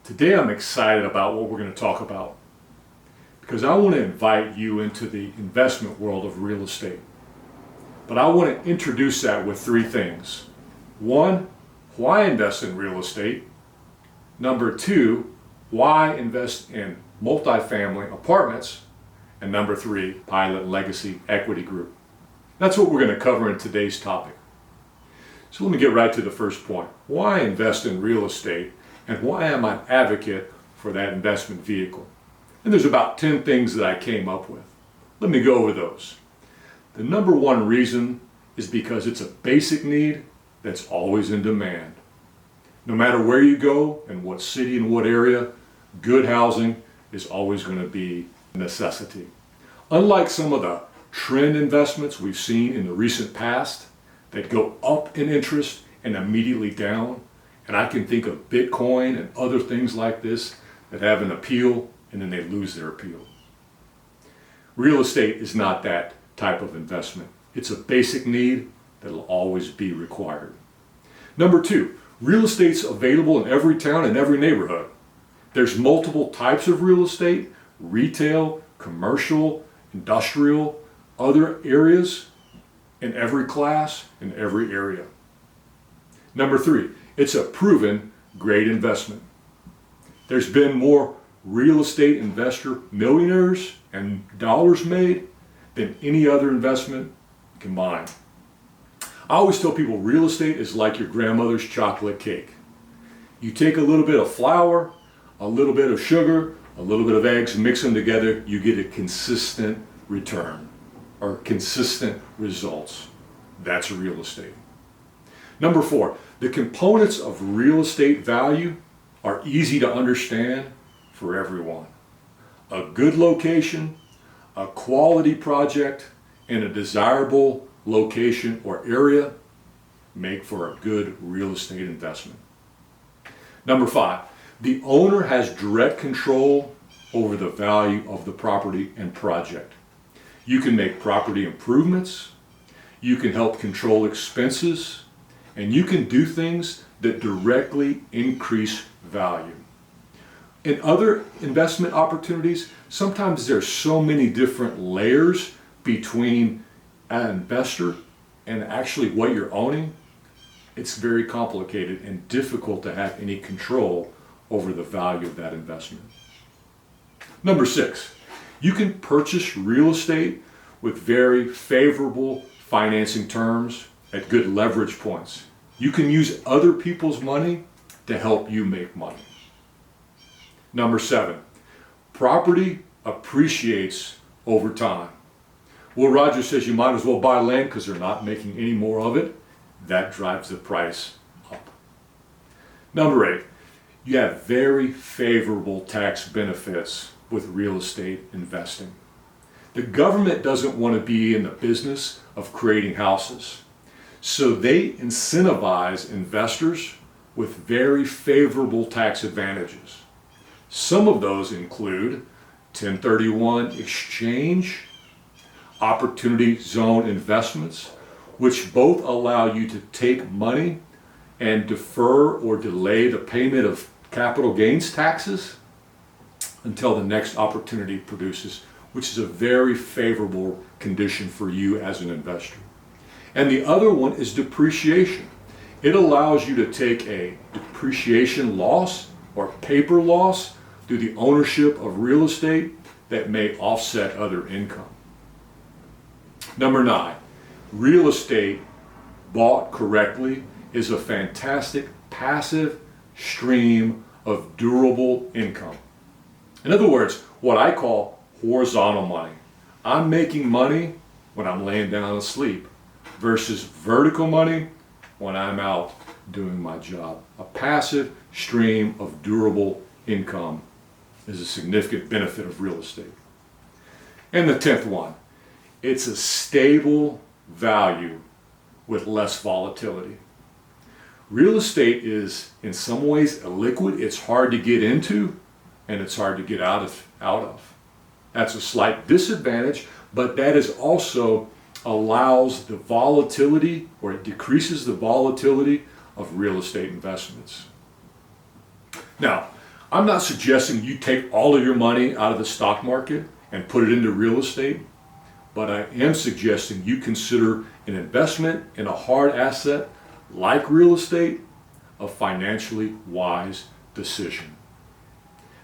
Today I'm excited about what we're going to talk about because I want to invite you into the investment world of real estate. But I want to introduce that with three things. One, why invest in real estate? Number two, why invest in multifamily apartments? And number three, Pilot Legacy Equity Group. That's what we're going to cover in today's topic. So let me get right to the first point. Why invest in real estate and why am I an advocate for that investment vehicle? And there's about 10 things that I came up with. Let me go over those. The number one reason is because it's a basic need that's always in demand. No matter where you go and what city and what area, good housing is always going to be a necessity. Unlike some of the trend investments we've seen in the recent past that go up in interest and immediately down, and I can think of Bitcoin and other things like this that have an appeal and then they lose their appeal. Real estate is not that type of investment. It's a basic need that will always be required. Number two, real estate's available in every town and every neighborhood. There's multiple types of real estate: retail, commercial, industrial, other areas in every class, in every area. Number three, it's a proven great investment. There's been more real estate investor millionaires and dollars made than any other investment combined. I always tell people real estate is like your grandmother's chocolate cake. You take a little bit of flour, a little bit of sugar, a little bit of eggs, and mix them together, you get a consistent return or consistent results. That's real estate. Number four, the components of real estate value are easy to understand for everyone. A good location, a quality project, and a desirable location or area make for a good real estate investment. Number five, the owner has direct control over the value of the property and project. You can make property improvements, you can help control expenses, and you can do things that directly increase value. In other investment opportunities, sometimes there's so many different layers between an investor and actually what you're owning. It's very complicated and difficult to have any control over the value of that investment. Number six, you can purchase real estate with very favorable financing terms at good leverage points. You can use other people's money to help you make money. Number seven, property appreciates over time. Will Rogers says you might as well buy land because they're not making any more of it. That drives the price up. Number eight, you have very favorable tax benefits with real estate investing. The government doesn't want to be in the business of creating houses, so they incentivize investors with very favorable tax advantages. Some of those include 1031 exchange, opportunity zone investments, which both allow you to take money and defer or delay the payment of capital gains taxes until the next opportunity produces, which is a very favorable condition for you as an investor. And the other one is depreciation. It allows you to take a depreciation loss or paper loss through the ownership of real estate that may offset other income. Number nine, real estate bought correctly is a fantastic passive stream of durable income. In other words, what I call horizontal money. I'm making money when I'm laying down asleep versus vertical money when I'm out doing my job. A passive stream of durable income is a significant benefit of real estate. And the 10th one, it's a stable value with less volatility. Real estate is in some ways illiquid. It's hard to get into and it's hard to get out of. That's a slight disadvantage, but that is also allows the volatility, or it decreases the volatility of real estate investments. Now, I'm not suggesting you take all of your money out of the stock market and put it into real estate, but I am suggesting you consider an investment in a hard asset like real estate a financially wise decision.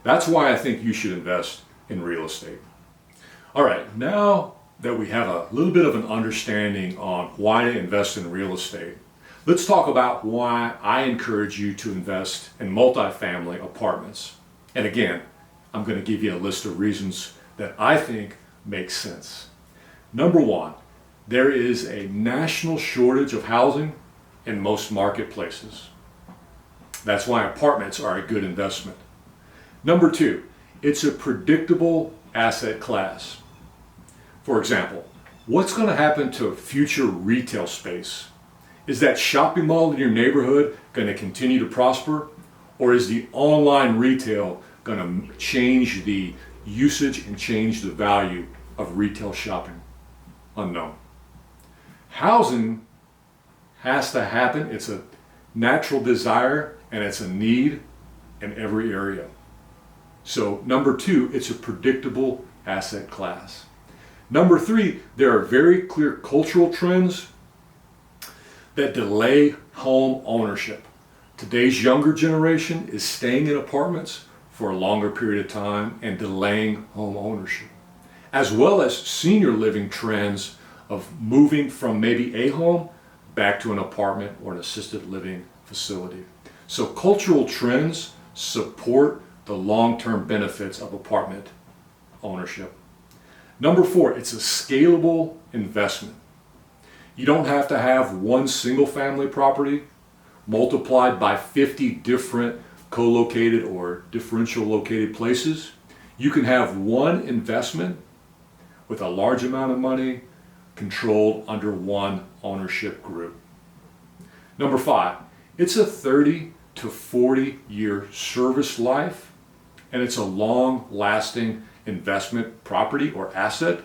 That's why I think you should invest in real estate. All right, now that we have a little bit of an understanding on why to invest in real estate, let's talk about why I encourage you to invest in multifamily apartments. And again, I'm going to give you a list of reasons that I think make sense. Number one, there is a national shortage of housing in most marketplaces. That's why apartments are a good investment. Number two, it's a predictable asset class. For example, what's going to happen to future retail space? Is that shopping mall in your neighborhood going to continue to prosper? Or is the online retail going to change the usage and change the value of retail shopping? Unknown. Housing has to happen. It's a natural desire and it's a need in every area. So number two, it's a predictable asset class. Number three, there are very clear cultural trends that delay home ownership. Today's younger generation is staying in apartments for a longer period of time and delaying home ownership, as well as senior living trends of moving from maybe a home back to an apartment or an assisted living facility. So cultural trends support the long-term benefits of apartment ownership. Number four, it's a scalable investment. You don't have to have one single family property multiplied by 50 different co-located or differential located places. You can have one investment with a large amount of money controlled under one ownership group. Number five, it's a 30 to 40 year service life, and it's a long-lasting investment property or asset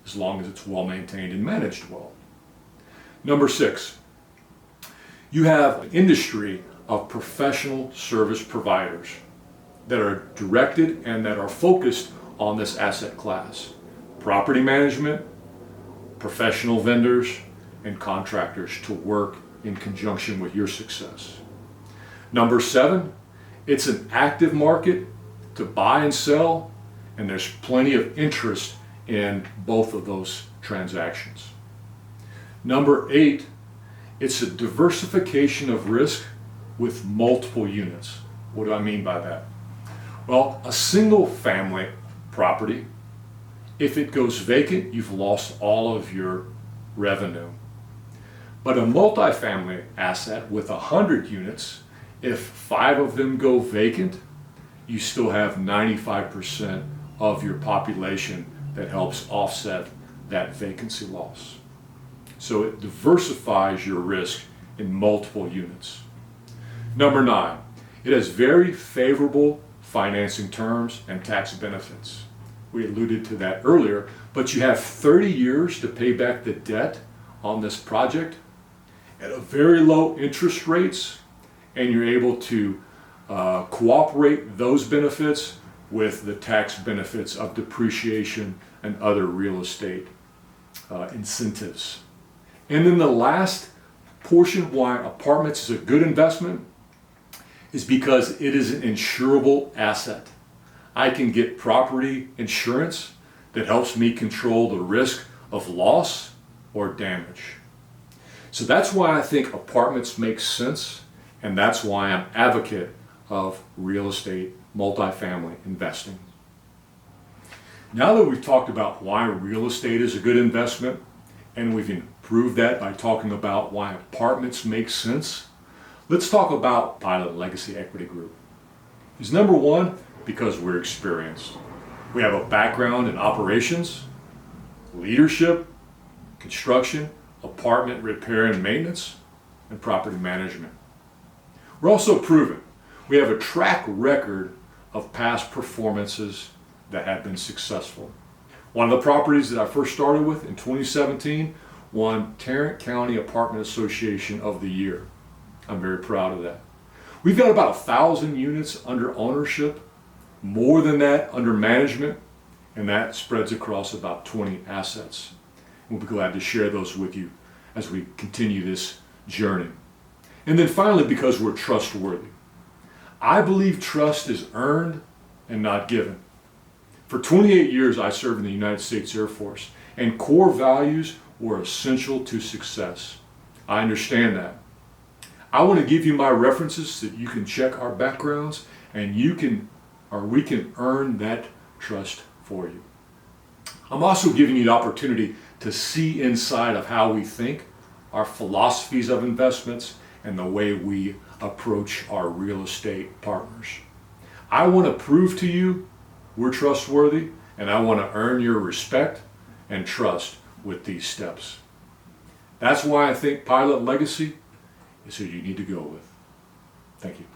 as long as it's well maintained and managed well. Number six, you have an industry of professional service providers that are directed and that are focused on this asset class. Property management, professional vendors, and contractors to work in conjunction with your success. Number seven, it's an active market to buy and sell, and there's plenty of interest in both of those transactions. Number eight, it's a diversification of risk with multiple units. What do I mean by that? Well, a single family property, if it goes vacant, you've lost all of your revenue. But a multifamily asset with 100 units, if 5 of them go vacant, you still have 95% of your population that helps offset that vacancy loss. So it diversifies your risk in multiple units. Number 9, it has very favorable financing terms and tax benefits. We alluded to that earlier, but you have 30 years to pay back the debt on this project at a very low interest rates, and you're able to cooperate those benefits with the tax benefits of depreciation and other real estate incentives. And then the last portion why apartments is a good investment is because it is an insurable asset. I can get property insurance that helps me control the risk of loss or damage. So that's why I think apartments make sense, and that's why I'm an advocate of real estate multifamily investing. Now that we've talked about why real estate is a good investment, and we've improved that by talking about why apartments make sense, let's talk about Pilot Legacy Equity Group. Is number one, because we're experienced. We have a background in operations, leadership, construction, apartment repair and maintenance, and property management. We're also proven. We have a track record of past performances that have been successful. One of the properties that I first started with in 2017 won Tarrant County Apartment Association of the Year. I'm very proud of that. We've got about 1,000 units under ownership, more than that under management, and that spreads across about 20 assets. We'll be glad to share those with you as we continue this journey. And then finally, because we're trustworthy. I believe trust is earned and not given. For 28 years, I served in the United States Air Force, and core values were essential to success. I understand that. I want to give you my references so that you can check our backgrounds and we can earn that trust for you. I'm also giving you the opportunity to see inside of how we think, our philosophies of investments, and the way we approach our real estate partners. I want to prove to you we're trustworthy, and I want to earn your respect and trust with these steps. That's why I think Pilot Legacy is who you need to go with. Thank you.